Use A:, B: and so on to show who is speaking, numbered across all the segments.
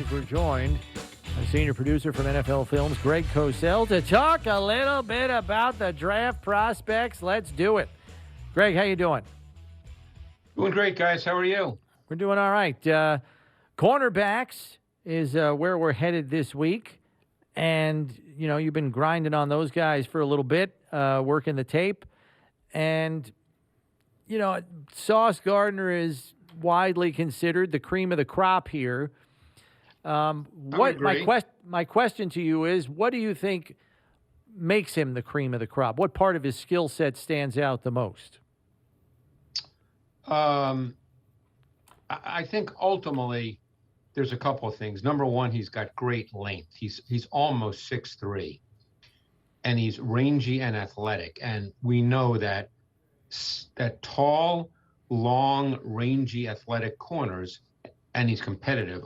A: means we're joined by senior producer from NFL Films, Greg Cosell, to talk a little bit about the draft prospects. Let's do it. Greg, how you doing?
B: Doing great, guys. How are you?
A: We're doing all right. Cornerbacks is where we're headed this week. And, you know, you've been grinding on those guys for a little bit, working the tape. And, you know, Sauce Gardner is widely considered the cream of the crop here. My question to you is, what do you think makes him the cream of the crop? What part of his skill set stands out the most?
B: I think ultimately there's a couple of things. Number one, he's got great length. He's almost 6'3", and he's rangy and athletic. And we know that tall, long, rangy, athletic corners, and he's competitive,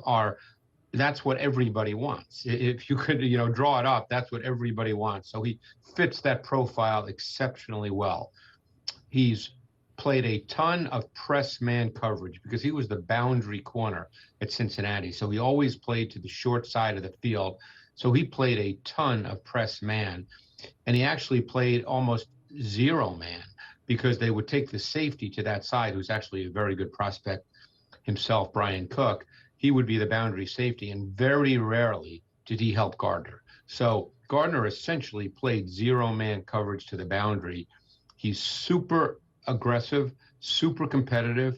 B: that's what everybody wants. If you could, draw it up, that's what everybody wants. So he fits that profile exceptionally well. He's played a ton of press man coverage because he was the boundary corner at Cincinnati. So he always played to the short side of the field. So he played a ton of press man, and he actually played almost zero man because they would take the safety to that side, who's actually a very good prospect himself, Brian Cook. He would be the boundary safety, and very rarely did he help Gardner. So Gardner essentially played zero man coverage to the boundary. He's super aggressive, super competitive.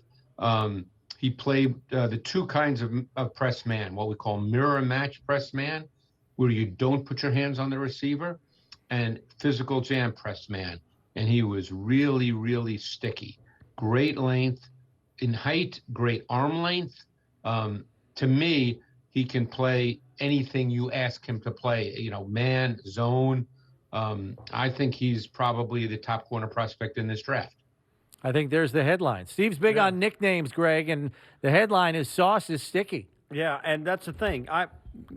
B: He played the two kinds of press man, what we call mirror match press man, where you don't put your hands on the receiver, and physical jam press man. And he was really, really sticky. Great length in height, great arm length. To me, he can play anything you ask him to play, man, zone. I think he's probably the top corner prospect in this draft.
A: I think there's the headline. Steve's big on nicknames, Greg, and the headline is Sauce is sticky.
C: Yeah, and that's the thing.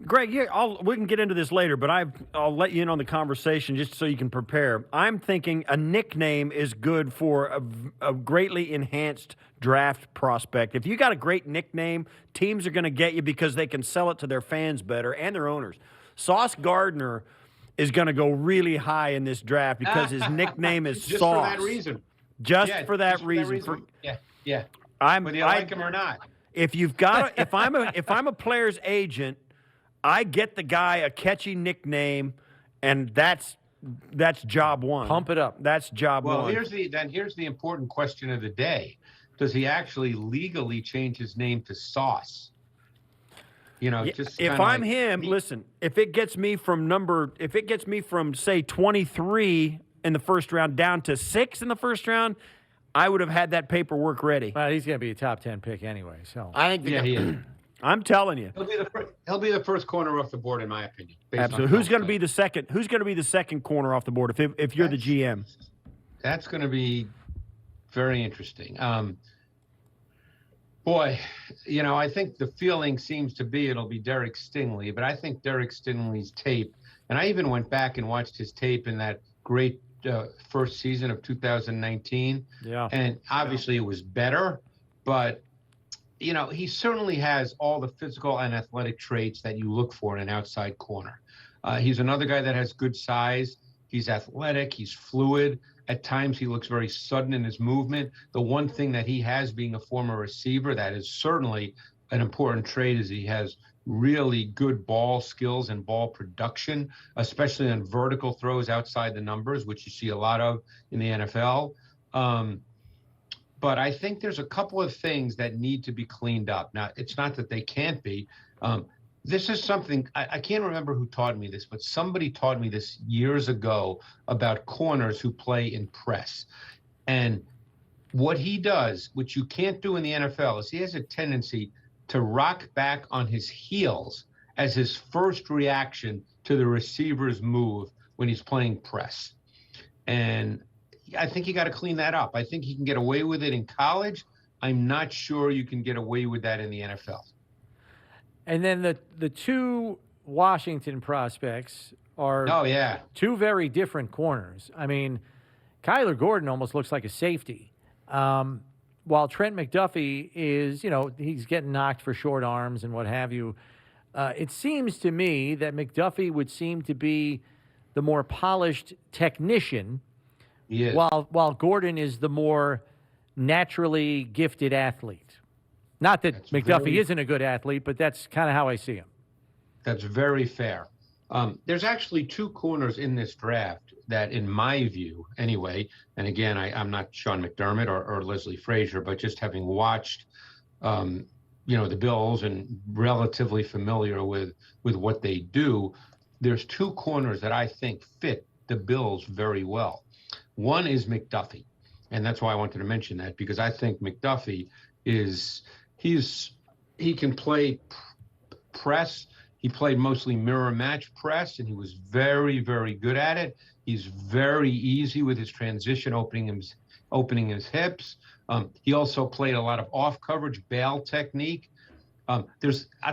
C: Greg, we can get into this later, but I'll let you in on the conversation just so you can prepare. I'm thinking a nickname is good for a greatly enhanced draft prospect. If you got a great nickname, teams are going to get you because they can sell it to their fans better and their owners. Sauce Gardner is going to go really high in this draft because his nickname is
B: just
C: Sauce.
B: For that reason.
C: Just for that reason.
B: Yeah. Whether you like him or not.
C: If you've got, if I'm a player's agent, I get the guy a catchy nickname, and that's job one.
A: Pump it up.
C: That's job one.
B: Well, here's the important question of the day: does he actually legally change his name to Sauce?
C: If I'm him, listen. If it gets me from say 23 in the first round down to 6 in the first round, I would have had that paperwork ready.
A: Well, he's going to be a top 10 pick anyway. So
C: I think
B: he is.
C: I'm telling you,
B: he'll be the first corner off the board, in my opinion.
C: Absolutely. Who's going to be the second? Who's going to be the second corner off the board if you're the GM?
B: That's going to be very interesting. I think the feeling seems to be it'll be Derek Stingley, but I think Derek Stingley's tape, and I even went back and watched his tape in that great first season of 2019.
A: Yeah.
B: And obviously it was better, but he certainly has all the physical and athletic traits that you look for in an outside corner. He's another guy that has good size. He's athletic. He's fluid. At times he looks very sudden in his movement. The one thing that he has, being a former receiver, that is certainly an important trait, is he has really good ball skills and ball production, especially on vertical throws outside the numbers, which you see a lot of in the NFL. But I think there's a couple of things that need to be cleaned up. Now, it's not that they can't be. This is something, I can't remember who taught me this, but somebody taught me this years ago about corners who play in press. And what he does, which you can't do in the NFL, is he has a tendency to rock back on his heels as his first reaction to the receiver's move when he's playing press. And I think you got to clean that up. I think you can get away with it in college. I'm not sure you can get away with that in the NFL.
A: And then the two Washington prospects are two very different corners. I mean, Kyler Gordon almost looks like a safety. While Trent McDuffie is, he's getting knocked for short arms and what have you. It seems to me that McDuffie would seem to be the more polished technician,
B: He is.
A: while Gordon is the more naturally gifted athlete. Not that
B: That's
A: McDuffie isn't a good athlete, but that's kind of how I see him.
B: That's very fair. There's actually two corners in this draft that, in my view, anyway, and again, I'm not Sean McDermott or Leslie Frazier, but just having watched, the Bills and relatively familiar with what they do, there's two corners that I think fit the Bills very well. One is McDuffie, and that's why I wanted to mention that, because I think McDuffie he can play press. He played mostly mirror match press, and he was very, very good at it. He's very easy with his transition, opening his hips. He also played a lot of off coverage bail technique. I'll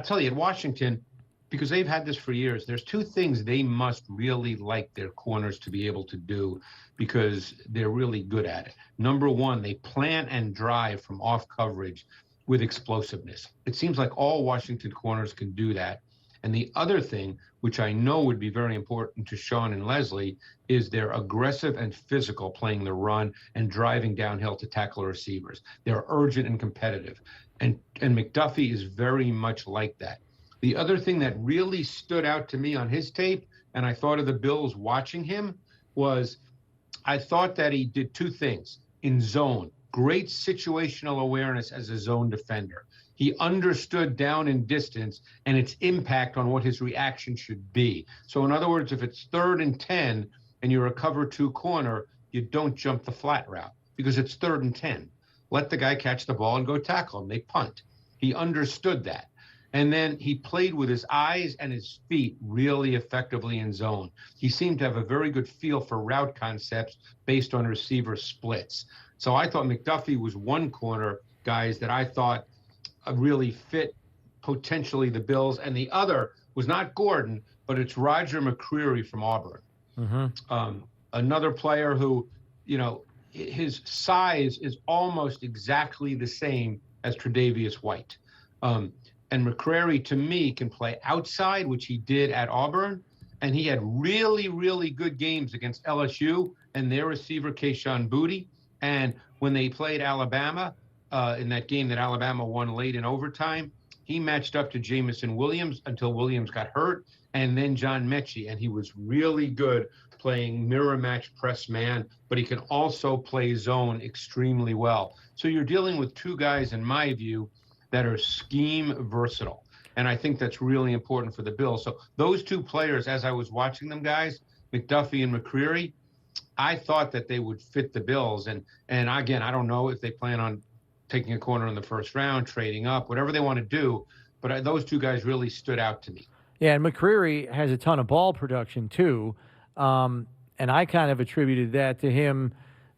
B: tell you, at Washington, because they've had this for years, there's two things they must really like their corners to be able to do, because they're really good at it. Number one, they plant and drive from off coverage with explosiveness. It seems like all Washington corners can do that. And the other thing, which I know would be very important to Sean and Leslie, is they're aggressive and physical, playing the run and driving downhill to tackle receivers. They're urgent and competitive. And McDuffie is very much like that. The other thing that really stood out to me on his tape, and I thought of the Bills watching him, was I thought that he did two things. In zone, great situational awareness as a zone defender. He understood down and distance and its impact on what his reaction should be. So in other words, if it's 3rd and 10 and you're a cover 2 corner, you don't jump the flat route because it's 3rd and 10. Let the guy catch the ball and go tackle him. They punt. He understood that. And then he played with his eyes and his feet really effectively in zone. He seemed to have a very good feel for route concepts based on receiver splits. So I thought McDuffie was one corner, guys, that I thought really fit potentially the Bills. And the other was not Gordon, but it's Roger McCreary from Auburn. Mm-hmm. Another player who, his size is almost exactly the same as Tre'Davious White. And McCreary, to me, can play outside, which he did at Auburn. And he had really, really good games against LSU and their receiver, Kayshon Boutte. And when they played Alabama, in that game that Alabama won late in overtime, he matched up to Jamison Williams until Williams got hurt, and then John Mechie. And he was really good playing mirror match press man, but he can also play zone extremely well. So you're dealing with two guys, in my view, that are scheme versatile. And I think that's really important for the Bills. So those two players, as I was watching them, guys, McDuffie and McCreary, I thought that they would fit the Bills. And again, I don't know if they plan on taking a corner in the first round, trading up, whatever they want to do. But those two guys really stood out to me.
A: Yeah, and McCreary has a ton of ball production, too. And I kind of attributed that to him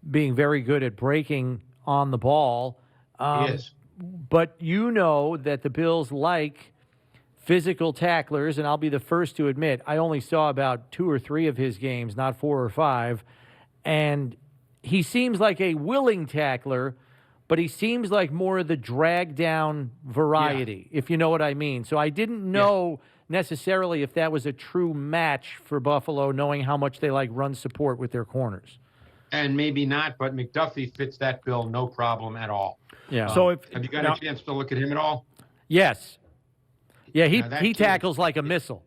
A: being very good at breaking on the ball.
B: He is.
A: But you know that the Bills like physical tacklers, and I'll be the first to admit, I only saw about 2 or 3 of his games, not 4 or 5. And he seems like a willing tackler, but he seems like more of the drag-down variety, if you know what I mean. So I didn't know necessarily if that was a true match for Buffalo, knowing how much they like run support with their corners.
B: And maybe not, but McDuffie fits that bill no problem at all.
A: Yeah.
C: So
B: have you got a chance to look at him at all?
A: Yes. Yeah, he tackles like a missile.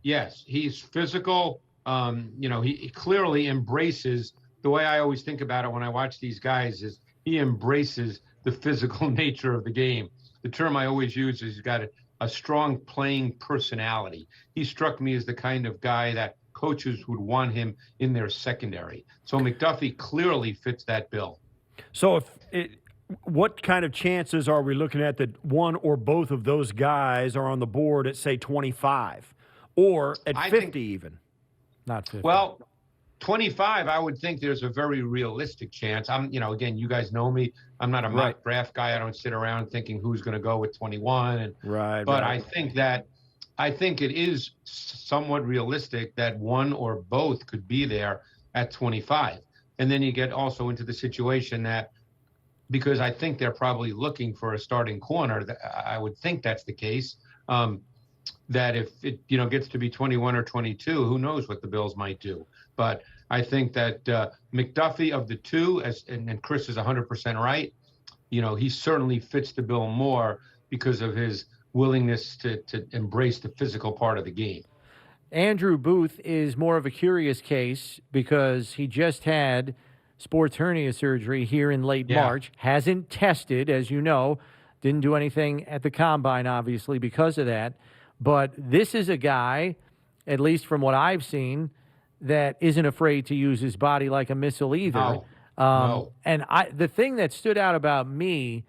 B: Yes, he's physical. He clearly embraces the way I always think about it when I watch these guys is he embraces the physical nature of the game. The term I always use is he's got a strong playing personality. He struck me as the kind of guy that coaches would want him in their secondary. So McDuffie clearly fits that bill.
C: So what kind of chances are we looking at that one or both of those guys are on the board at, say, 25 or at 50 even?
A: Not 50.
B: Well, 25, I would think there's a very realistic chance. Again, you guys know me. I'm not a mock draft guy. I don't sit around thinking who's going to go with 21. But I think it is somewhat realistic that one or both could be there at 25. And then you get also into the situation that, because I think they're probably looking for a starting corner, I would think that's the case. that if it gets to be 21 or 22, who knows what the Bills might do. But I think that McDuffie of the two, and Chris is 100% right, he certainly fits the bill more because of his willingness to embrace the physical part of the game.
A: Andrew Booth is more of a curious case because he just had sports hernia surgery here in late March, hasn't tested, as you know, didn't do anything at the combine, obviously, because of that. But this is a guy, at least from what I've seen, that isn't afraid to use his body like a missile either.
B: No.
A: And the thing that stood out about me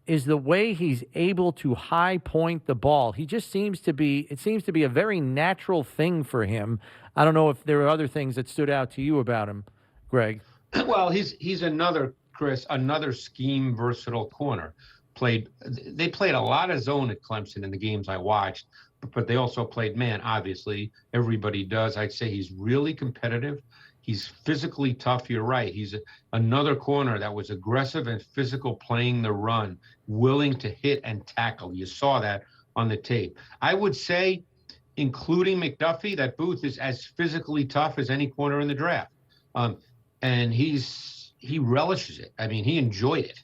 A: is the way he's able to high point the ball. It seems to be a very natural thing for him. I don't know if there are other things that stood out to you about him, Greg.
B: Well, he's another scheme versatile corner. They played a lot of zone at Clemson in the games I watched, but they also played man, obviously. Everybody does. I'd say he's really competitive. He's physically tough. You're right. He's another corner that was aggressive and physical playing the run, willing to hit and tackle. You saw that on the tape. I would say, including McDuffie, that Booth is as physically tough as any corner in the draft. And he relishes it. I mean, he enjoyed it.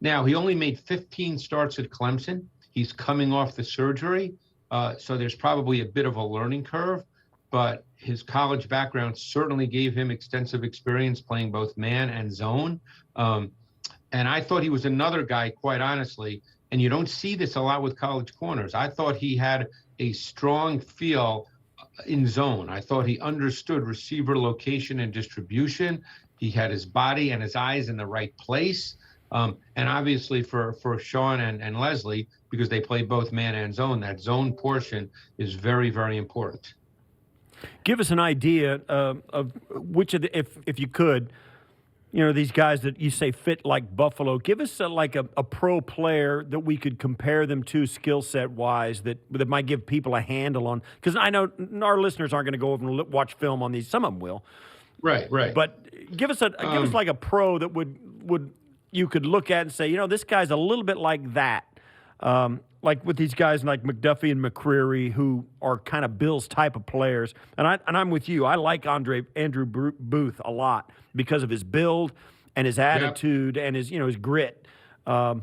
B: Now, he only made 15 starts at Clemson. He's coming off the surgery, so there's probably a bit of a learning curve. But his college background certainly gave him extensive experience playing both man and zone. And I thought he was another guy, quite honestly, and you don't see this a lot with college corners. I thought he had a strong feel in zone. I thought he understood receiver location and distribution. He had his body and his eyes in the right place. And obviously for Sean and Leslie, because they play both man and zone, that zone portion is very, very important.
C: Give us an idea of which of the, if you could, these guys that you say fit like Buffalo. Give us a pro player that we could compare them to skill set wise that might give people a handle on. Because I know our listeners aren't going to go over and watch film on these. Some of them will.
B: Right.
C: But give us like a pro that would you could look at and say, this guy's a little bit like that. Like with these guys like McDuffie and McCreary, who are kind of Bills type of players. And I'm with you. I like Andrew Booth a lot because of his build and his attitude and his his grit and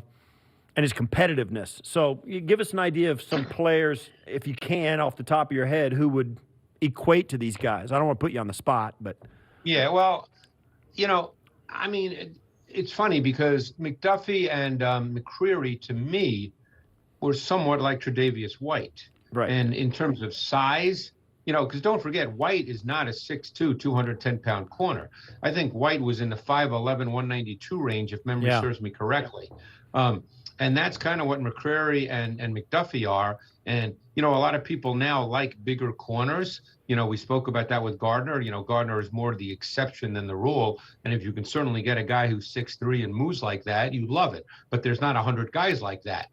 C: his competitiveness. So you give us an idea of some players, if you can, off the top of your head, who would equate to these guys. I don't want to put you on the spot, but
B: yeah, well, I mean, it's funny because McDuffie and McCreary, to me, were somewhat like Tre'Davious White.
C: Right.
B: And in terms of size, because don't forget, White is not a 6'2", 210-pound corner. I think White was in the 5'11", 192 range, if memory serves me correctly. And that's kind of what McCreary and McDuffie are. And, a lot of people now like bigger corners. We spoke about that with Gardner. Gardner is more the exception than the rule. And if you can certainly get a guy who's 6'3" and moves like that, you love it. But there's not 100 guys like that.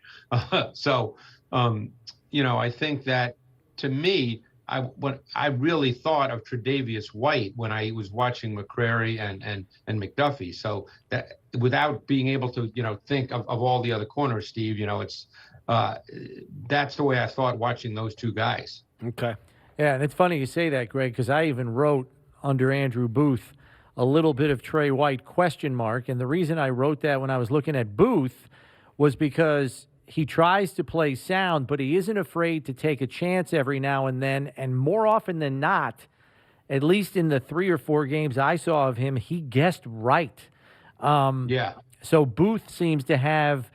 B: So, I think that, to me, what I really thought of Tre'Davious White when I was watching McCreary and McDuffie. So that, without being able to, think of all the other corners, Steve, it's that's the way I thought watching those two guys.
C: Okay.
A: Yeah, and it's funny you say that, Greg, because I even wrote under Andrew Booth a little bit of Trey White ? And the reason I wrote that when I was looking at Booth was because he tries to play sound, but he isn't afraid to take a chance every now and then. And more often than not, at least in the 3 or 4 games I saw of him, he guessed right. So Booth seems to have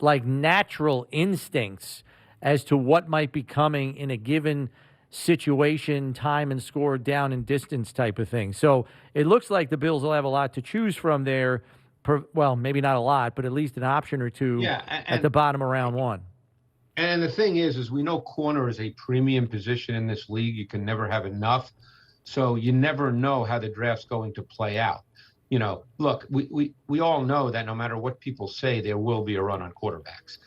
A: like natural instincts as to what might be coming in a given situation, time and score, down and distance type of thing. So it looks like the Bills will have a lot to choose from there. Well, maybe not a lot, but at least an option or two at the bottom of round one.
B: And the thing is we know corner is a premium position in this league. You can never have enough. So you never know how the draft's going to play out. Look, we all know that no matter what people say, there will be a run on quarterbacks.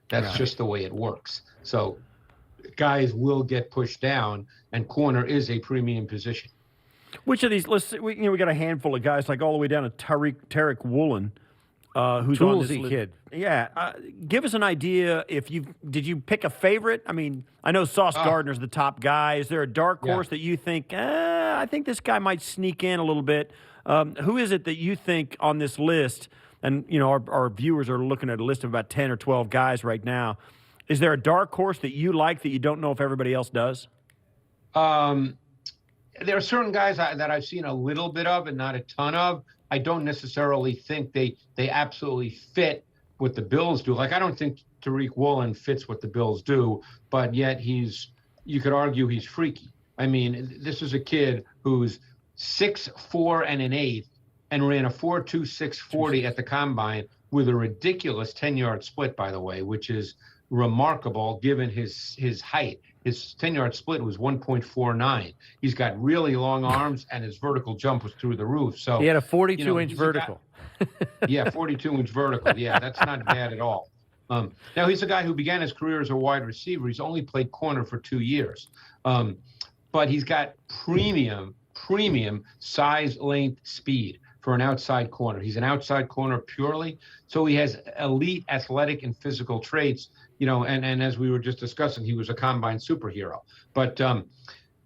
B: That's just the way it works. So guys will get pushed down, and corner is a premium position.
C: Which of these? We got a handful of guys, like all the way down to Tariq Woolen. who's on this
A: Toolsy
C: list.
A: kid.
C: Yeah, give us an idea. Did you pick a favorite? I mean, I know Sauce Gardner's the top guy. Is there a dark horse that you think? I think this guy might sneak in a little bit. Who is it that you think on this list? And our viewers are looking at a list of about 10 or 12 guys right now. Is there a dark horse that you like that you don't know if everybody else does?
B: There are certain guys that I've seen a little bit of and not a ton of. I don't necessarily think they absolutely fit what the Bills do. Like, I don't think Tariq Woolen fits what the Bills do, but yet you could argue he's freaky. I mean, this is a kid who's 6'4" and an eighth and ran a 4.2 640 at the combine with a ridiculous 10-yard split, by the way, which is remarkable given his height. His 10-yard split was 1.49. He's got really long arms, and his vertical jump was through the roof. So
A: he had a 42-inch vertical.
B: Yeah, 42-inch vertical. Yeah, that's not bad at all. Now, he's a guy who began his career as a wide receiver. He's only played corner for 2 years. But he's got premium size, length, speed for an outside corner. He's an outside corner purely. So he has elite athletic and physical traits, and as we were just discussing, he was a combine superhero. But,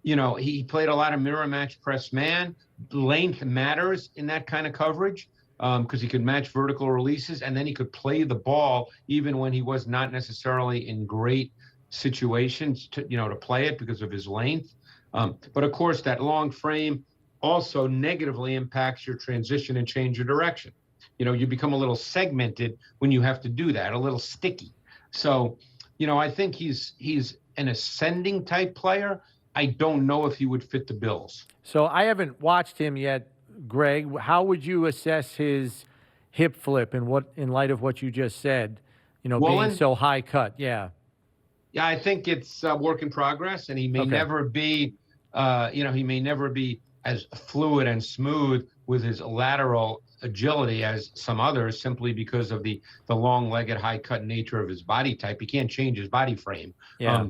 B: he played a lot of mirror match press man. Length matters in that kind of coverage because he could match vertical releases, and then he could play the ball even when he was not necessarily in great situations to play it because of his length. But of course, that long frame also negatively impacts your transition and change your direction. You become a little segmented when you have to do that, a little sticky. So, I think he's an ascending type player. I don't know if he would fit the Bills.
A: So I haven't watched him yet, Greg. How would you assess his hip flip in light of what you just said?
B: Woolen?
A: Being so high cut. Yeah.
B: Yeah, I think it's a work in progress, and he may never be, he may never be as fluid and smooth with his lateral agility as some others, simply because of the long-legged, high-cut nature of his body type. He can't change his body frame.
A: Yeah.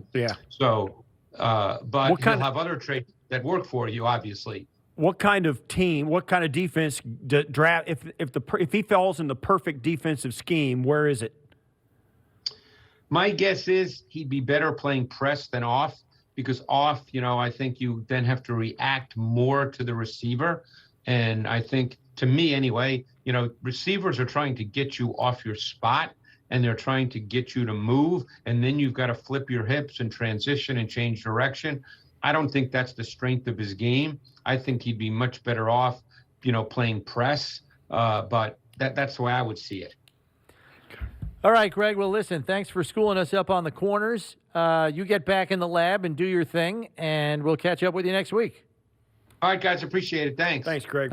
B: So, but he'll have other traits that work for you, obviously.
C: What kind of team, what kind of defense draft? If he falls in the perfect defensive scheme, where is it?
B: My guess is he'd be better playing press than off, because off, I think you then have to react more to the receiver. And I think, to me anyway, receivers are trying to get you off your spot, and they're trying to get you to move, and then you've got to flip your hips and transition and change direction. I don't think that's the strength of his game. I think he'd be much better off, playing press. But that's the way I would see it.
A: All right, Greg. Well, listen, thanks for schooling us up on the corners. You get back in the lab and do your thing, and we'll catch up with you next week.
B: All right, guys. Appreciate it. Thanks.
C: Thanks, Greg.